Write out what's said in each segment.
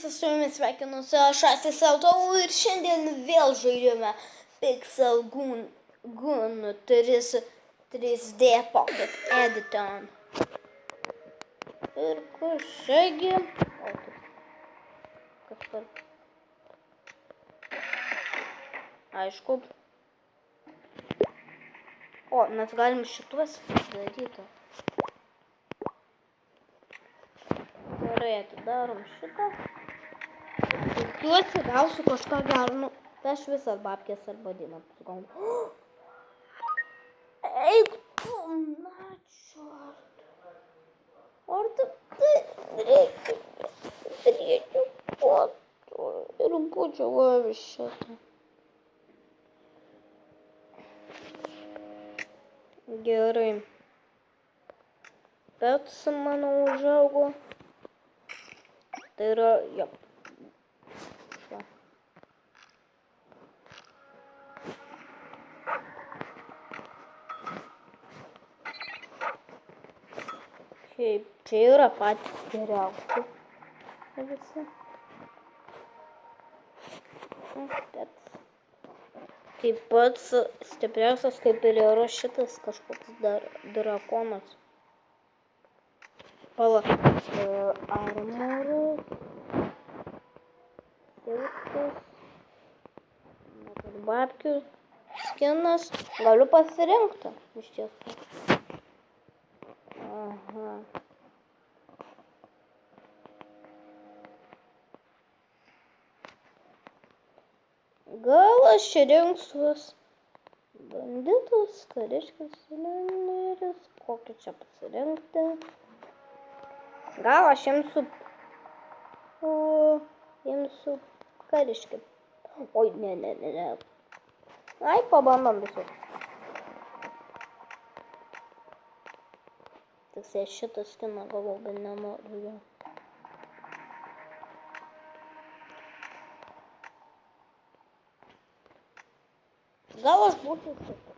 visas su jumis sveikinuosi, aš Astis Autovu ir šiandien vėl žaidžiame Pixel Gun 3D Pocket Edition. Ir kur šiagi? Aišku. O, mes galim šituos daryti. Gerai, atidarom šitą. Tikiuosi, gausiu kažką gero. Nu, tai aš visas babkės arba diną sugaunu. Eik tu, na čiort. Ar tai reikia potų ir būčiau gavis šitą. Gerai. Bet mano užaugo. Tai yra, jo. Šiaip, čia yra patys geriausi. Visi. Bet taip pats stipriausias kaip ir yra šitas kažkoks drakonas. Pala. Armoras. Silkas. Babkių skinas. Galiu pasirinkti iš tiesų. Aha. Gal aš rinksiuos banditas, kariškis, sileneris, kokį čia pasirinkti. Gal aš imsiu kariškį. Oi, ne. Ai, pabandom visus. Tiksliai šitą skiną galvoju, bet nenoriu jo. Gal aš būsiu šitą.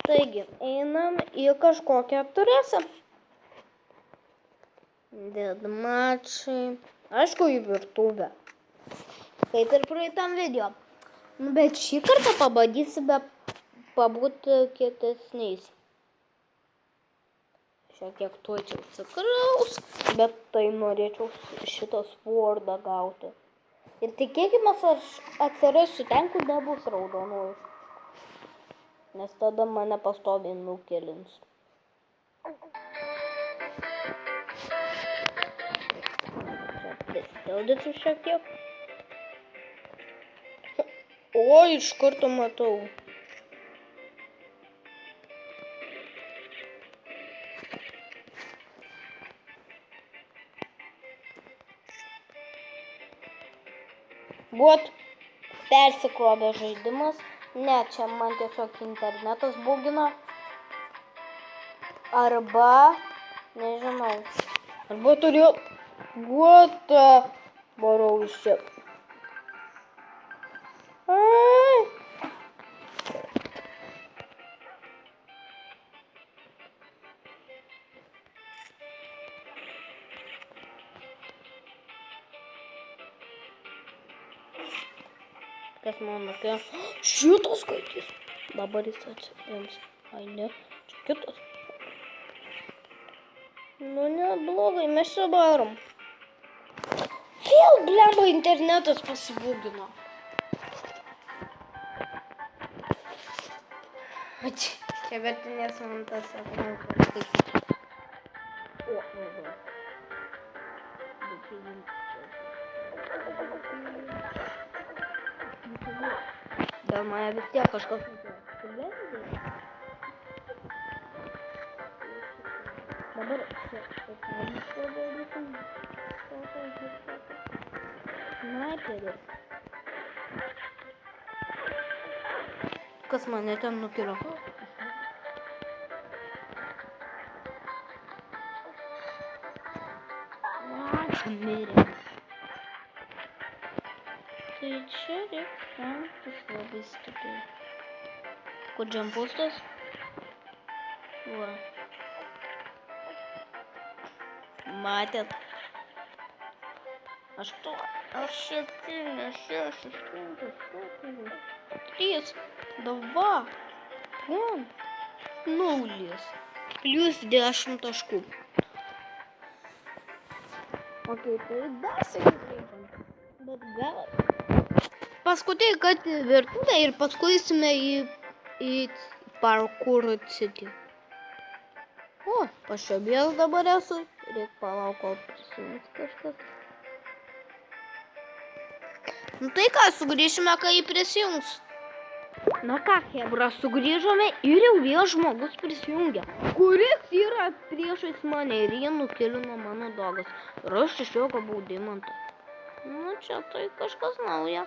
Taigi, einam į kažkokią turėsą. Dėdmačiai. Aišku, į virtuvę. Kaip ir praeitam video. Bet šį kartą pabandysime pabūti kietesniais. Šiek tiek tuo čia atsikraus, bet tai norėčiau šitą spordą gauti. Ir tikėkime, aš atsirasiu ten, kur nebus raudonųjų. Nes tada mane pastoviai nukelins. Čia pristildysiu šiek tiek. O, iš karto matau. Būt persikrovė žaidimas. Ne, čia man tiesiog internetas bugina. Arba, nežinau. Arba turiu guotą barau iš čia. Kas man nukėjo? Šitas skaitys. Dabar jis atsims. Ai ne, čia kitas. Nu neblogai, mes čia varom. Vėl blemba internetas pasibūgino. Čia vertinės man tas atrankas. O, nežinau. Gal mane vis tiek kažkas nukėjo. Dabar snaiperis. Kas mane ten nukėlė? Mirė. Tai čia reikia stengtis labai stipriai. Kur džempustas? Va. Matėt. 8, 7, 6, 5, 4, 3, 2, 1, 0. Plius 10 taškų. Ok, tai dar sugrįžom. Bet gal... Paskutinį kartą virtuvę ir paskui eisime į Parkour City. O, pašabės dabar esu. Reik palauk, kol prisijungs kažkas. Nu tai ką, sugrįšime, kai prisijungs. Na ką, hebra, sugrįžome ir jau vėl žmogus prisijungia. Kuris yra priešais mane ir jie nukilino mano dogas. Ir aš iš jo gavau deimantą. Nu čia tai kažkas nauja.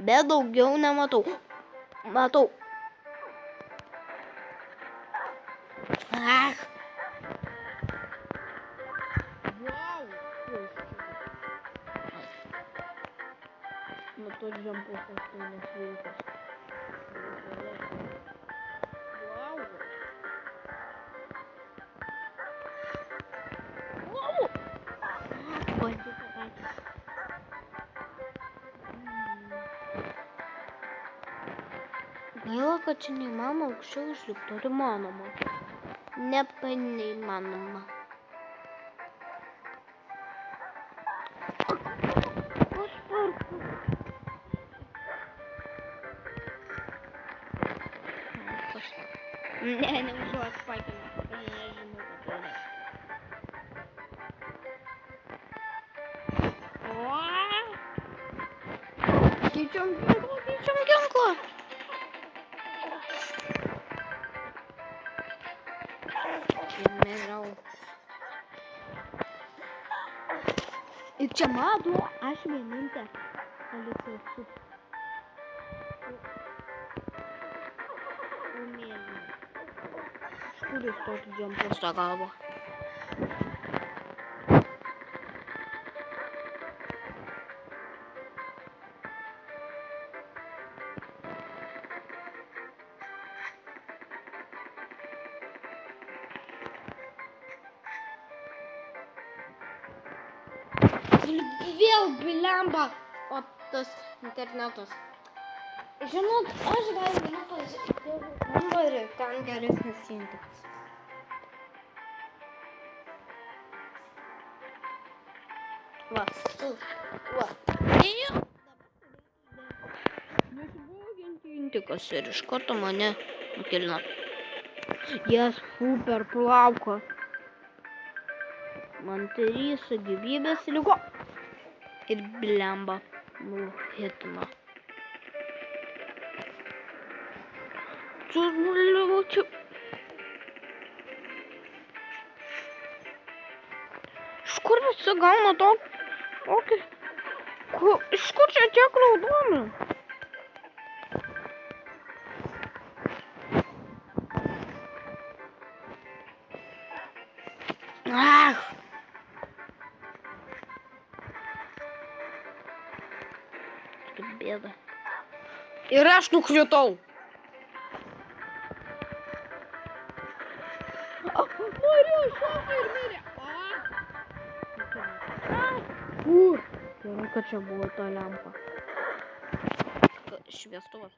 Bet daugiau nematau. Matau. Ach. Wow. Nu to džempus aš tai nesveikas. Wow. Wow. Bandžiu patį. Gaila, kad čia neįmanoma aukščiau išlipti, ar įmanoma? Neįmanoma. Ne, neužuot spaikiamą. Aš nežinau, kad tai yra. Keičiam ginklą. Ir čia matau, aš vienintė. Aliusiu. Iš kur jis tokį džempustą gavo? Vėl blemba, o tas internetas. Žinot, aš gal galiu pažiūrėti kambarį, ten geresnis internetas. Va. Ir nesibauginti intikas ir iš karto mane nukilino. Jas super plauko. Man 3 gyvybės liko. Ir blemba nuhitino. Čia. Iš kur visi gauna tokį? Iš kur čia tiek raudonų? Ach! Bėda. Ir aš nukritau. Marija šoka ir mirė. Gerai, kad čia buvo ta lempa. Šviestuvas.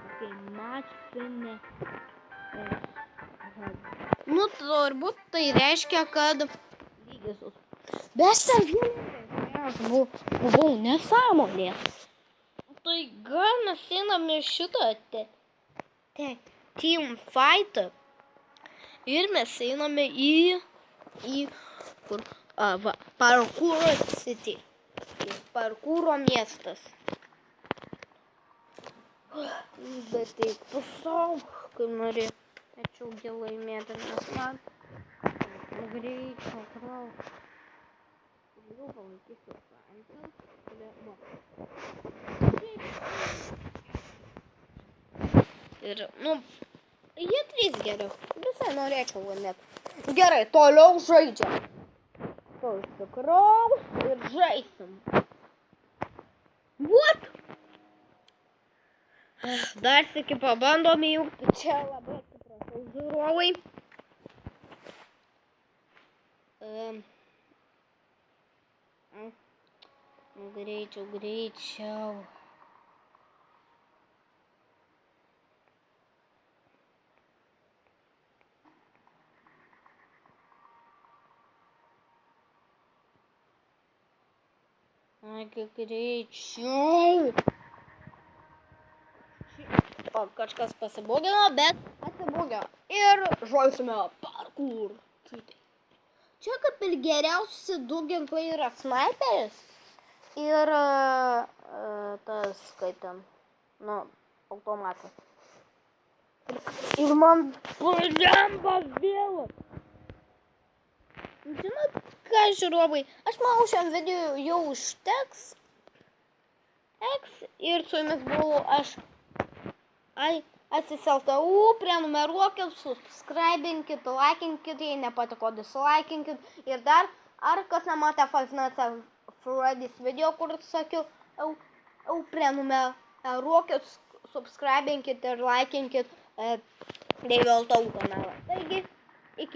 Okay, mačinė. Nu, turbūt tai reiškia, kad lygiosios. Bet ten vienas buvau nesąmonė. Tai gal mes einame šitą team fightą ir mes einame į kur, Parkour City. Parkouro miestas. Bet tai pusau, kai norėčiau gilai mėdamas man. Greičiau, krauk. Jau palaikysiu sąjungą. Ir, jie 3 geriau. Visai norėčiau laimėti. Gerai, toliau žaidžiam. To išsikraus ir žaisim. What? Dar sėki pabandom įjungti. Čia labai atsiprašau žiūrovai. Greičiau, greičiau. Kiek greičiau. O, kažkas pasibūgino, bet atsibūgino. Ir žaisime parkour. Čia kaip ir geriausi du ginklai yra sniperis ir tas, kaip ten, automatas. Ir man palemba vėl. Žinot, ką žiūrovai, aš manau, šiam video jau užteks. Ir su jumis buvau aš. Atsiseltau, prenumeruokit, subscribinkit, laikinkit, jei nepatiko, dislaikinkit. Ir dar, ar kas nematė Five Nights at Freddy's video, kur sakiau, prenumeruokit, subscribinkit ir laikinkit Deiveltau kanalą. Taigi,